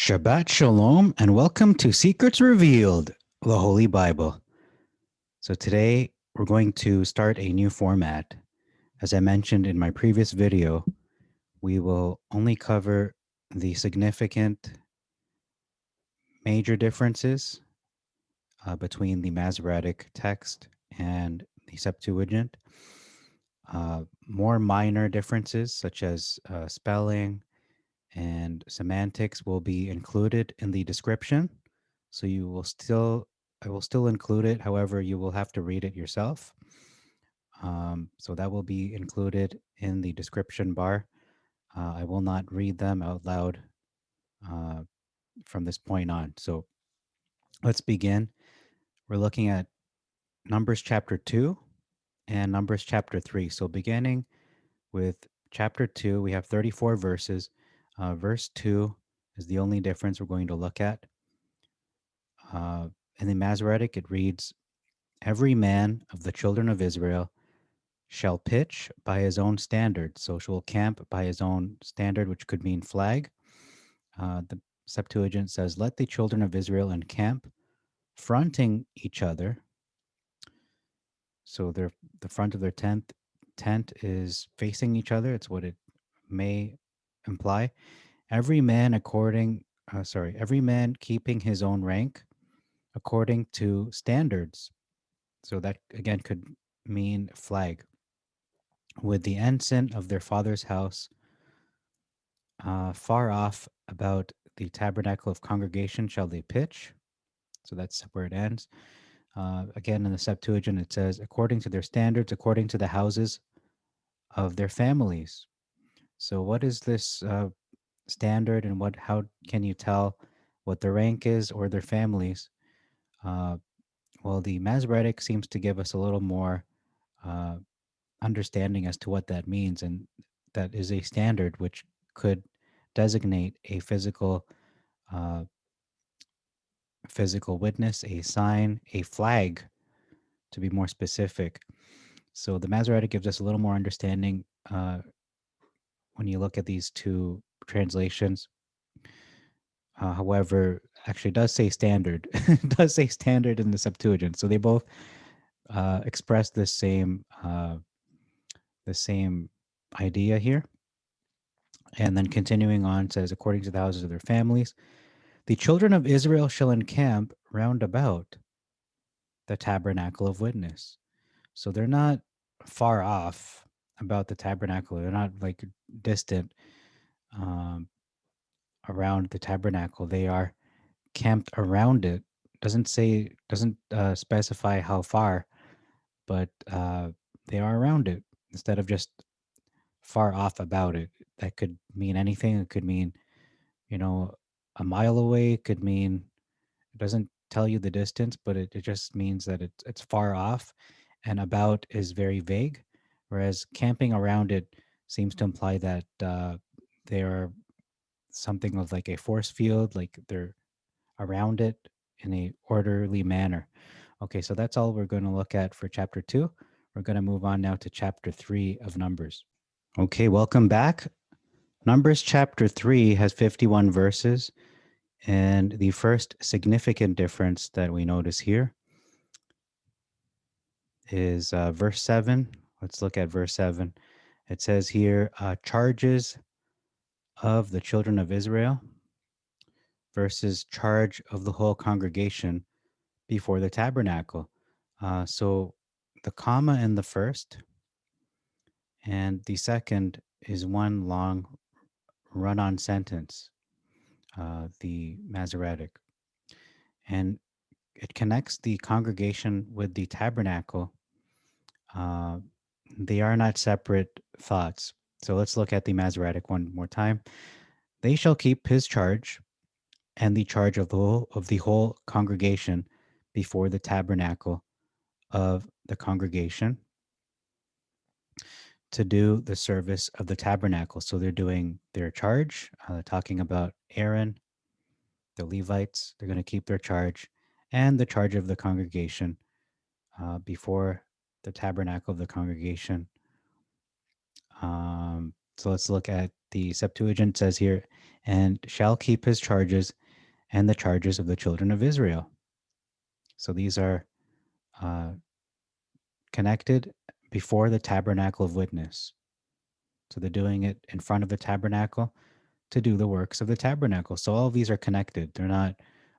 Shabbat Shalom and welcome to Secrets Revealed, the Holy Bible. So today we're going to start a new format. As I mentioned in my previous video, we will only cover the significant major differences between the Masoretic text and the Septuagint. More minor differences such as spelling and semantics will be included in the description. So I will still include it. However, you will have to read it yourself. So that will be included in the description bar. I will not read them out loud from this point on. So let's begin. We're looking at Numbers chapter 2 and Numbers chapter 3. So beginning with chapter 2, we have 34 verses. Verse 2 is the only difference we're going to look at. In the Masoretic, it reads, "Every man of the children of Israel shall pitch by his own standard." So shall camp by his own standard, which could mean flag. The Septuagint says, "Let the children of Israel encamp, fronting each other." So the front of their tent is facing each other. It's what it may imply. Every man every man keeping his own rank according to standards. So that again could mean flag. With the ensign of their father's house far off about the tabernacle of congregation shall they pitch. So that's where it ends. Again, in the Septuagint, it says, according to their standards, according to the houses of their families. So what is this standard, and how can you tell what their rank is or their families? Well, the Masoretic seems to give us a little more understanding as to what that means, and that is a standard which could designate a physical witness, a sign, a flag, to be more specific. So the Masoretic gives us a little more understanding when you look at these two translations. However, actually, it does say standard. It does say standard in the Septuagint. So they both express the same idea here. And then continuing on, says, according to the houses of their families, the children of Israel shall encamp round about the tabernacle of witness. So they're not far off about the tabernacle. They're not like distant around the tabernacle. They are camped around it. Doesn't specify how far, but they are around it instead of just far off about it. That could mean anything. It could mean, a mile away. It could mean, it doesn't tell you the distance, but it just means that it's far off, and about is very vague, whereas camping around it seems to imply that they are something of like a force field, like they're around it in a orderly manner. Okay, so that's all we're going to look at for chapter 2. We're going to move on now to chapter 3 of Numbers. Okay, welcome back. Numbers chapter 3 has 51 verses, and the first significant difference that we notice here is verse 7. Let's look at verse 7. It says here, charges of the children of Israel versus charge of the whole congregation before the tabernacle. So the comma in the first and the second is one long run-on sentence, the Masoretic. And it connects the congregation with the tabernacle. They are not separate thoughts. So let's look at the Masoretic one more time. They shall keep his charge and the charge of the whole congregation before the tabernacle of the congregation to do the service of the tabernacle. So they're doing their charge, talking about Aaron, the Levites. They're going to keep their charge and the charge of the congregation before the tabernacle of the congregation. So let's look at the Septuagint says here, and shall keep his charges and the charges of the children of Israel. So these are uh, connected before the tabernacle of witness. So they're doing it in front of the tabernacle to do the works of the tabernacle. So all of these are connected. They're not,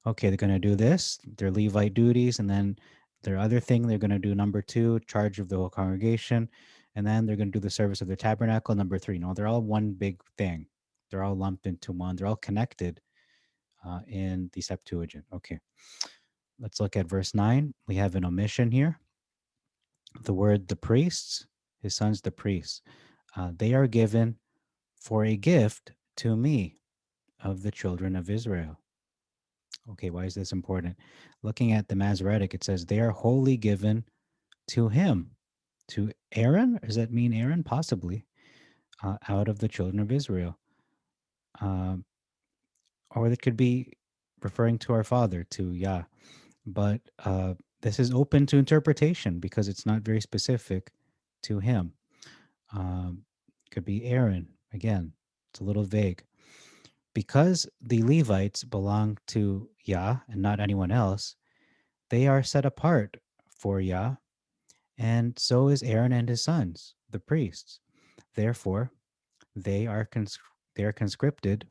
okay, they're going to do this, their Levite duties, and then their other thing, they're going to do number 2, charge of the whole congregation, and then they're going to do the service of the tabernacle, number 3. No, they're all one big thing. They're all lumped into one. They're all connected in the Septuagint. Okay, let's look at verse 9. We have an omission here. The word the priests, his sons the priests, they are given for a gift to me of the children of Israel. Okay, why is this important? Looking at the Masoretic, it says they are wholly given to him, to Aaron. Does that mean Aaron? Possibly, out of the children of Israel. Um, or it could be referring to our father, to Yah. But this is open to interpretation because it's not very specific to him. Could be Aaron. Again, it's a little vague. Because the Levites belong to Yah and not anyone else, they are set apart for Yah, and so is Aaron and his sons, the priests. Therefore, they are conscripted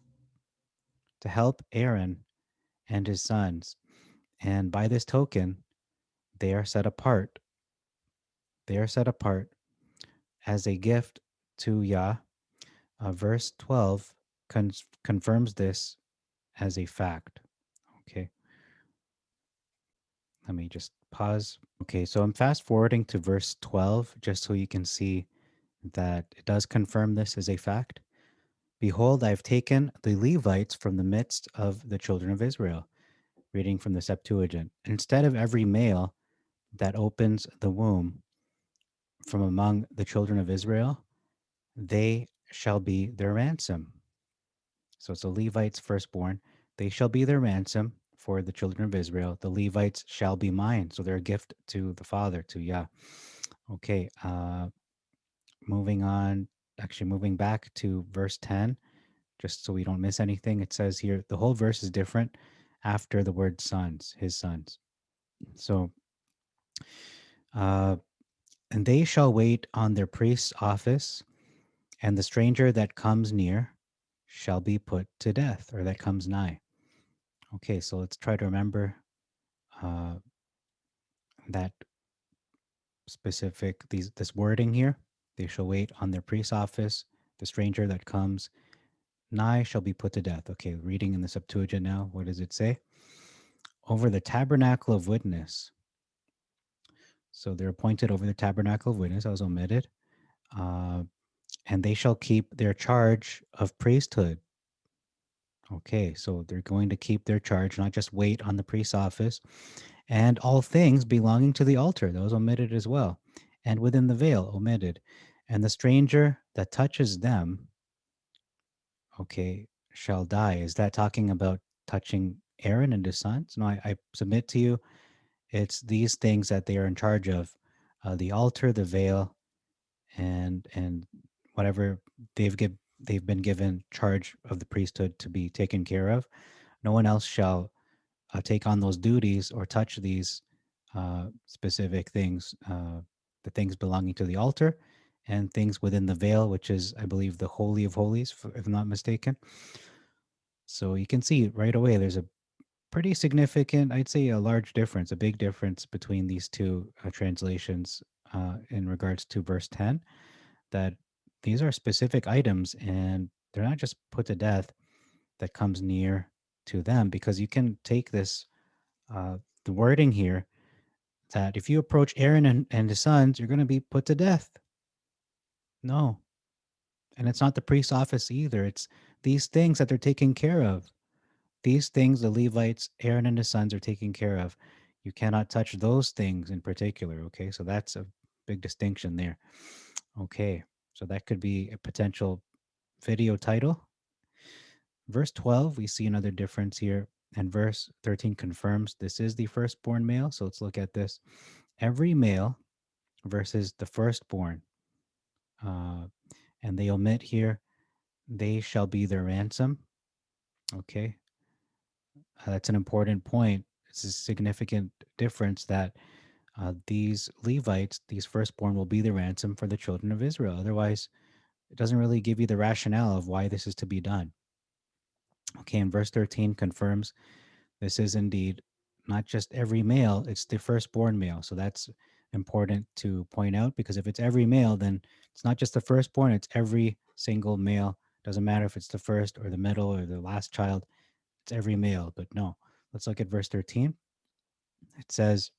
to help Aaron and his sons, and by this token, they are set apart. They are set apart as a gift to Yah. Verse 12 confirms this as a fact. Okay, let me just pause. Okay, so I'm fast forwarding to verse 12 just so you can see that it does confirm this as a fact. Behold, I have taken the Levites from the midst of the children of Israel, reading from the Septuagint. Instead of every male that opens the womb from among the children of Israel, they shall be their ransom. So it's the Levites' firstborn. They shall be their ransom for the children of Israel. The Levites shall be mine. So they're a gift to the Father, to Yah. Okay, moving on, actually moving back to verse 10, just so we don't miss anything. It says here, the whole verse is different after the word sons, his sons. So, and they shall wait on their priest's office, and the stranger that comes near shall be put to death, or that comes nigh. Okay, so let's try to remember that specific, this wording here. They shall wait on their priest's office. The stranger that comes nigh shall be put to death. Okay, reading in the Septuagint now. What does it say? Over the tabernacle of witness. So they're appointed over the tabernacle of witness. I was omitted. And they shall keep their charge of priesthood. Okay, so they're going to keep their charge, not just wait on the priest's office. And all things belonging to the altar, that was omitted as well. And within the veil, omitted. And the stranger that touches them, okay, shall die. Is that talking about touching Aaron and his sons? No, I submit to you, it's these things that they are in charge of, the altar, the veil, and whatever they've been given charge of the priesthood to be taken care of. No one else shall take on those duties or touch these specific things, the things belonging to the altar and things within the veil, which is, I believe, the Holy of Holies, if I'm not mistaken. So you can see right away there's a pretty significant, I'd say a large difference, a big difference between these two translations in regards to verse 10, that these are specific items and they're not just put to death that comes near to them, because you can take this, the wording here, that if you approach Aaron and his sons, you're going to be put to death. No. And it's not the priest's office either. It's these things that they're taking care of. These things the Levites, Aaron and his sons are taking care of. You cannot touch those things in particular. Okay. So that's a big distinction there. Okay. So that could be a potential video title. Verse 12, we see another difference here. And verse 13 confirms this is the firstborn male. So let's look at this. Every male versus the firstborn. And they omit here They shall be their ransom. Okay. That's an important point. It's a significant difference that these Levites, these firstborn, will be the ransom for the children of Israel. Otherwise, it doesn't really give you the rationale of why this is to be done. Okay, and verse 13 confirms this is indeed not just every male, it's the firstborn male. So that's important to point out, because if it's every male, then it's not just the firstborn, it's every single male. Doesn't matter if it's the first or the middle or the last child, it's every male. But no, let's look at verse 13. It says,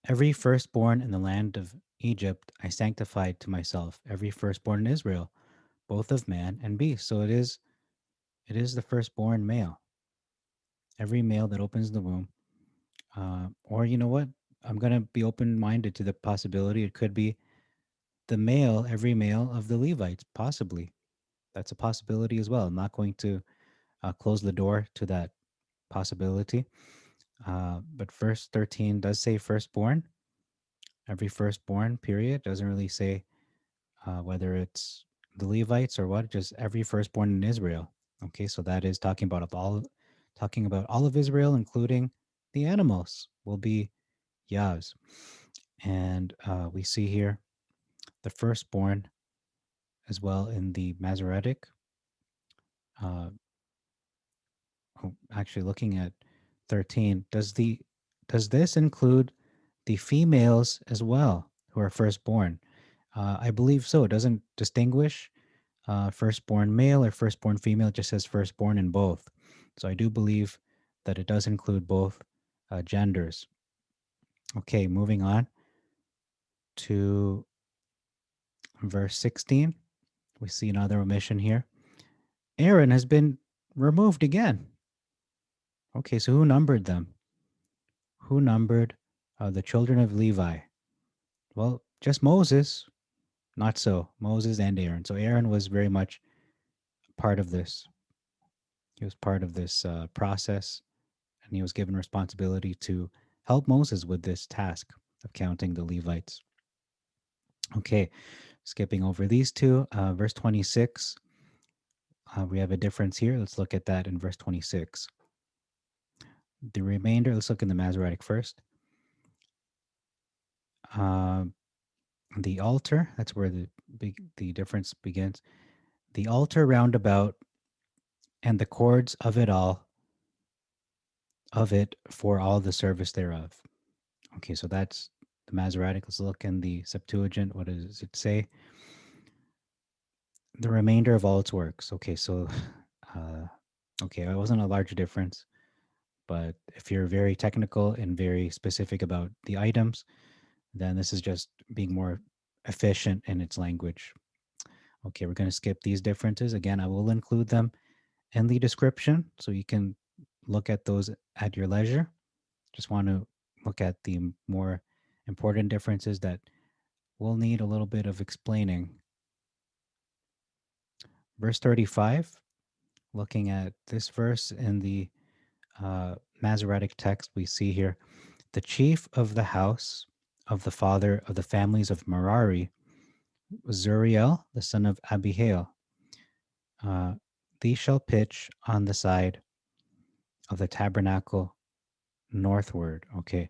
every firstborn in the land of Egypt I sanctified to myself, every firstborn in Israel, both of man and beast. So it is the firstborn male, every male that opens the womb. Or you know what? I'm gonna be open minded to the possibility it could be the male, every male of the Levites, possibly. That's a possibility as well. I'm not going to close the door to that possibility. But verse 13 does say firstborn, every firstborn, period. Doesn't really say whether it's the Levites or what, just every firstborn in Israel. Okay, so that is talking about all of Israel, including the animals, will be Yah's. And we see here the firstborn as well in the Masoretic. Uh, actually, looking at 13, does this include the females as well who are firstborn? I believe so. It doesn't distinguish firstborn male or firstborn female. It just says firstborn in both. So I do believe that it does include both genders. Okay, moving on to verse 16. We see another omission here. Aaron has been removed again. Okay, so who numbered them? Who numbered the children of Levi? Well, just Moses. Not so. Moses and Aaron. So Aaron was very much part of this. He was part of this process, and he was given responsibility to help Moses with this task of counting the Levites. Okay, skipping over these two, verse 26. We have a difference here. Let's look at that in verse 26. The remainder, let's look in the Masoretic first. Um, the altar, that's where the difference begins. The altar round about and the cords of it for all the service thereof. Okay, so that's the Masoretic. Let's look in the Septuagint. What does it say? The remainder of all its works. Okay, so uh, okay, it wasn't a large difference, but if you're very technical and very specific about the items, then this is just being more efficient in its language. Okay, we're going to skip these differences. Again, I will include them in the description so you can look at those at your leisure. Just want to look at the more important differences that will need a little bit of explaining. Verse 35, looking at this verse in the Masoretic text, we see here the chief of the house of the father of the families of Merari was Zuriel, the son of Abihail. Uh, These shall pitch on the side of the tabernacle northward. Okay.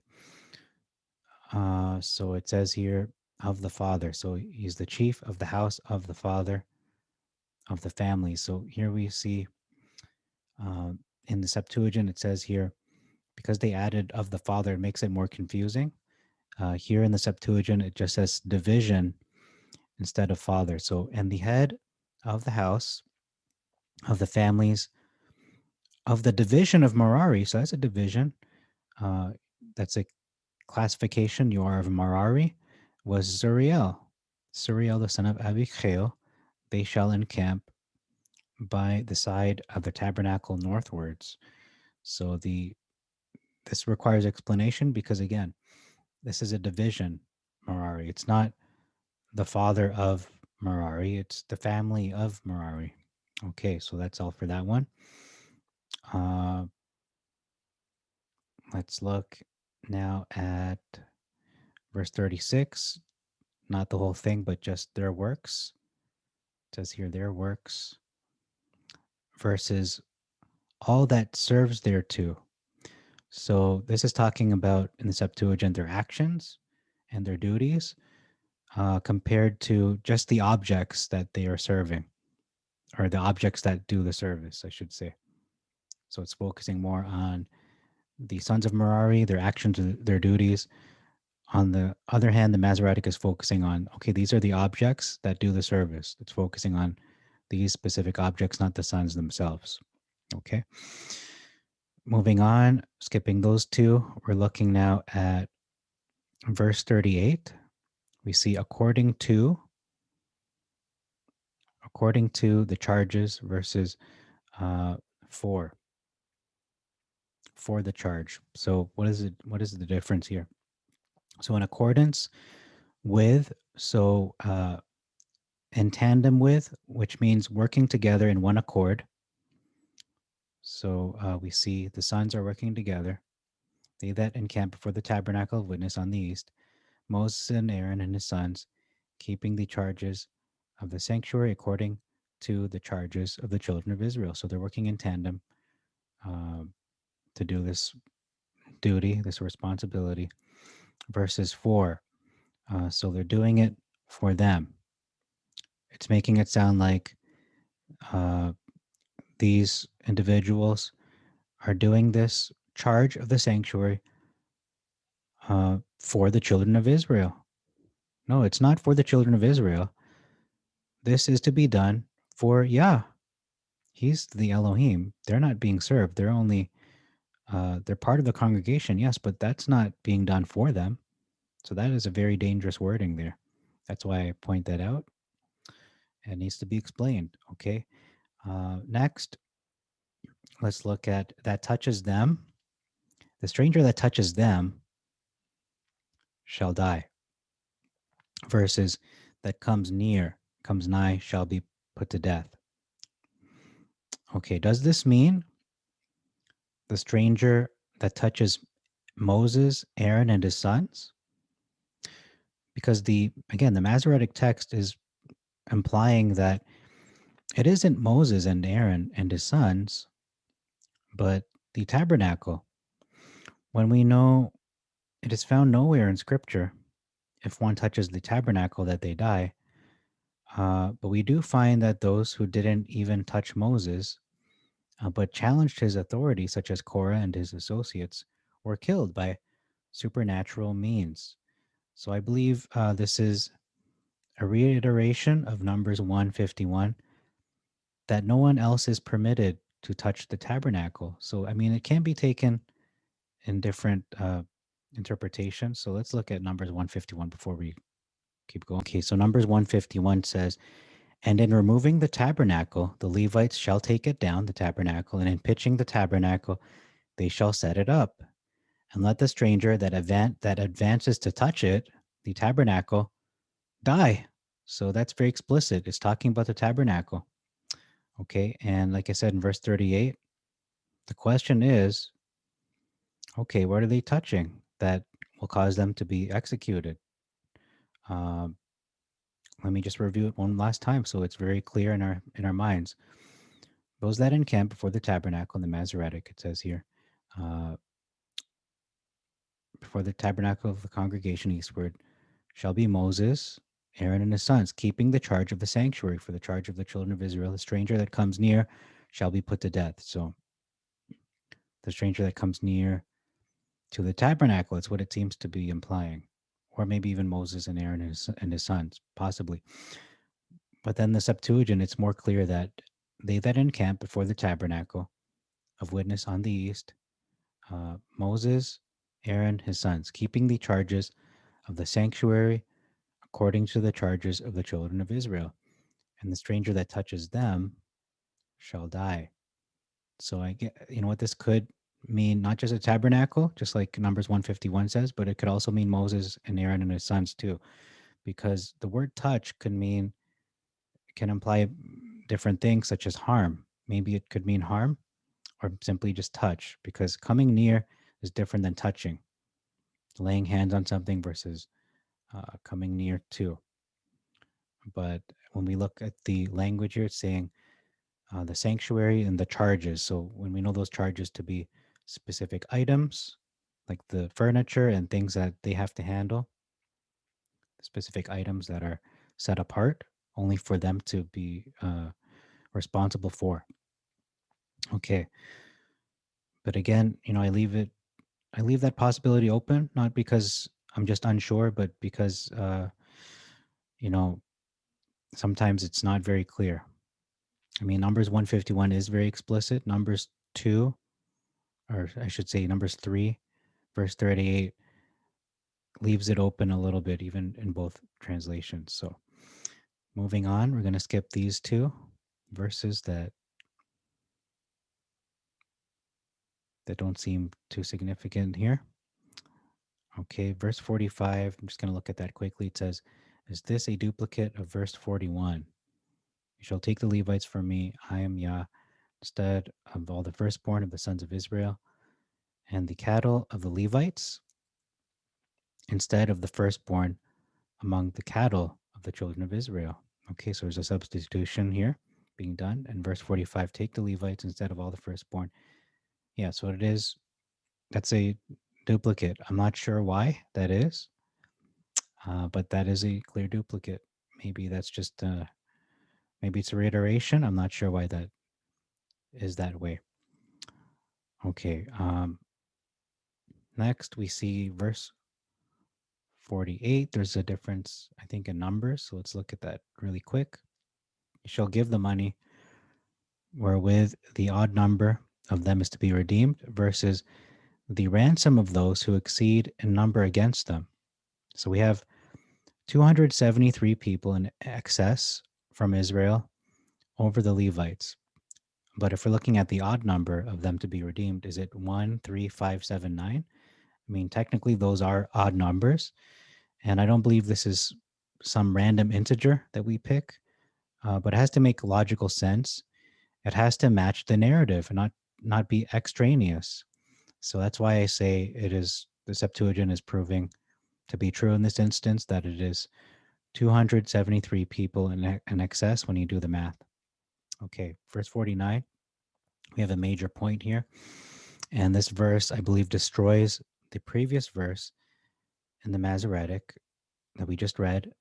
So it says here of the father. So he's the chief of the house of the father of the family. So here we see uh, in the Septuagint, it says here, because they added of the father, it makes it more confusing. Here in the Septuagint, it just says division instead of father. So, and the head of the house of the families of the division of Merari. So that's a division. Uh, that's a classification. You are of Merari. Was Zuriel. Zuriel, the son of Abichail. They shall encamp by the side of the tabernacle northwards. So this requires explanation because again, this is a division, Merari. It's not the father of Merari, it's the family of Merari. Okay, so that's all for that one. Uh, let's look now at verse 36. Not the whole thing, but just their works. It says here their works versus all that serves thereto. So this is talking about in the Septuagint their actions and their duties compared to just the objects that they are serving, or the objects that do the service, I should say. So it's focusing more on the sons of Merari, their actions, their duties. On the other hand, the Masoretic is focusing on, okay, these are the objects that do the service. It's focusing on these specific objects, not the sons themselves. Okay. Moving on, skipping those two, we're looking now at verse 38. We see according to the charges versus uh, for the charge. So what is it? What is the difference here? So in accordance with, so in tandem with, which means working together in one accord. So we see the sons are working together. They that encamp before the tabernacle of witness on the east, Moses and Aaron and his sons, keeping the charges of the sanctuary according to the charges of the children of Israel. So they're working in tandem uh, to do this duty, this responsibility. Verses 4. So they're doing it for them. It's making it sound like uh, these individuals are doing this charge of the sanctuary for the children of Israel. No, it's not for the children of Israel. This is to be done for Yah. He's the Elohim. They're not being served. They're only they're part of the congregation, yes, but that's not being done for them. So that is a very dangerous wording there. That's why I point that out. It needs to be explained. Okay. Next, let's look at that touches them. The stranger that touches them shall die, versus that comes near, comes nigh, shall be put to death. Okay, does this mean the stranger that touches Moses, Aaron, and his sons? Because the Masoretic text is implying that it isn't Moses and Aaron and his sons, but the tabernacle. When we know it is found nowhere in Scripture, if one touches the tabernacle, that they die. But we do find that those who didn't even touch Moses, but challenged his authority, such as Korah and his associates, were killed by supernatural means. So I believe this is a reiteration of Numbers 151, that no one else is permitted to touch the tabernacle. So, I mean, it can be taken in different interpretations. So let's look at Numbers 151 before we keep going. Okay, so Numbers 151 says, and in removing the tabernacle, the Levites shall take it down, the tabernacle, and in pitching the tabernacle, they shall set it up. And let the stranger that advances to touch it, the tabernacle, die. So that's very explicit. It's talking about the tabernacle. Okay, and like I said in verse 38, the question is, okay, what are they touching that will cause them to be executed? Um, let me just review it one last time so it's very clear in our minds. Those that encamp before the tabernacle in the Masoretic, it says here, before the tabernacle of the congregation eastward, shall be Moses, Aaron, and his sons, keeping the charge of the sanctuary for the charge of the children of Israel. The stranger that comes near shall be put to death. So the stranger that comes near to the tabernacle, it's what it seems to be implying. Or maybe even Moses and Aaron and his sons, possibly. But then the Septuagint, it's more clear that they that encamp before the tabernacle of witness on the east, Moses, Aaron, his sons, keeping the charges of the sanctuary according to the charges of the children of Israel. And the stranger that touches them shall die. So I get, what this could mean, not just a tabernacle, just like Numbers 151 says, but it could also mean Moses and Aaron and his sons too, because the word touch can imply different things such as harm. Maybe it could mean harm or simply just touch, because coming near is different than touching. Laying hands on something versus coming near to. But when we look at the language here, it's saying the sanctuary and the charges. So when we know those charges to be specific items, like the furniture and things that they have to handle, specific items that are set apart only for them to be responsible for. Okay. But again, I leave that possibility open, not because I'm just unsure, but because, you know, sometimes it's not very clear. I mean, Numbers 151 is very explicit. Numbers 2, or I should say Numbers 3, verse 38, leaves it open a little bit, even in both translations. So moving on, we're going to skip these two verses that don't seem too significant here. Okay, verse 45, I'm just going to look at that quickly. It says, is this a duplicate of verse 41? You shall take the Levites from me, I am Yah, instead of all the firstborn of the sons of Israel, and the cattle of the Levites, instead of the firstborn among the cattle of the children of Israel. Okay, so there's a substitution here being done. And verse 45, take the Levites instead of all the firstborn. Yeah, so it is, that's a duplicate. I'm not sure why that is, but that is a clear duplicate. Maybe that's just, maybe it's a reiteration. I'm not sure why that is that way. Okay, next we see verse 48. There's a difference, I think, in numbers. So let's look at that really quick. You shall give the money wherewith the odd number of them is to be redeemed versus the ransom of those who exceed in number against them. So we have 273 people in excess from Israel over the Levites. But if we're looking at the odd number of them to be redeemed, is it 1, 3, 5, 7, 9? I mean, technically, those are odd numbers. And I don't believe this is some random integer that we pick, but it has to make logical sense. It has to match the narrative and not be extraneous. So that's why I say it is, the Septuagint is proving to be true in this instance, that it is 273 people in excess when you do the math. Okay, verse 49, we have a major point here. And this verse, I believe, destroys the previous verse in the Masoretic that we just read,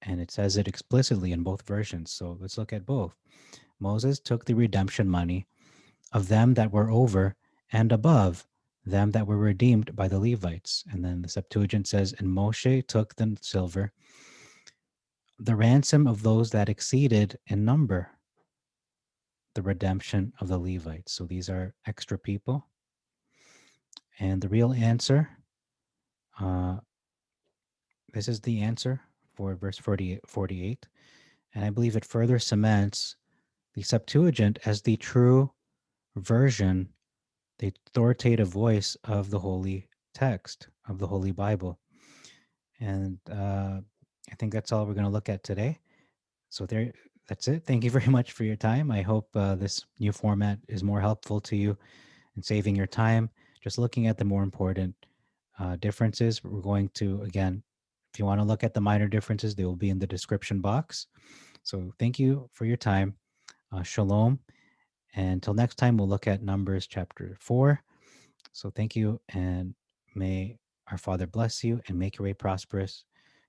and it says it explicitly in both versions. So let's look at both. Moses took the redemption money of them that were over and above them that were redeemed by the Levites. And then the Septuagint says, and Moshe took the silver, the ransom of those that exceeded in number the redemption of the Levites. So these are extra people. And the real answer, this is the answer for verse 48. And I believe it further cements the Septuagint as the true version, the authoritative voice of the Holy Text, of the Holy Bible. And I think that's all we're going to look at today. So that's it. Thank you very much for your time. I hope this new format is more helpful to you in saving your time, just looking at the more important differences. We're going to, again, if you want to look at the minor differences, they will be in the description box. So thank you for your time. Shalom. And until next time, we'll look at Numbers chapter 4. So thank you, and may our Father bless you and make your way prosperous.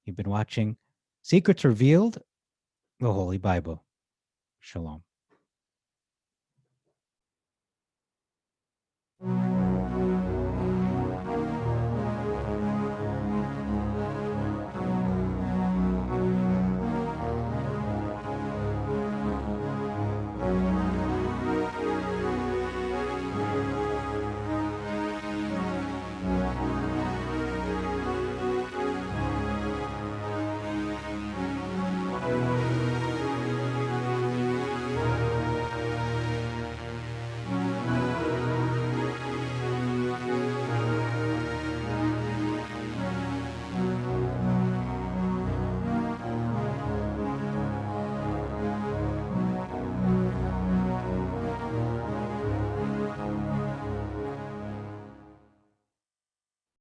You've been watching Secrets Revealed, the Holy Bible. Shalom.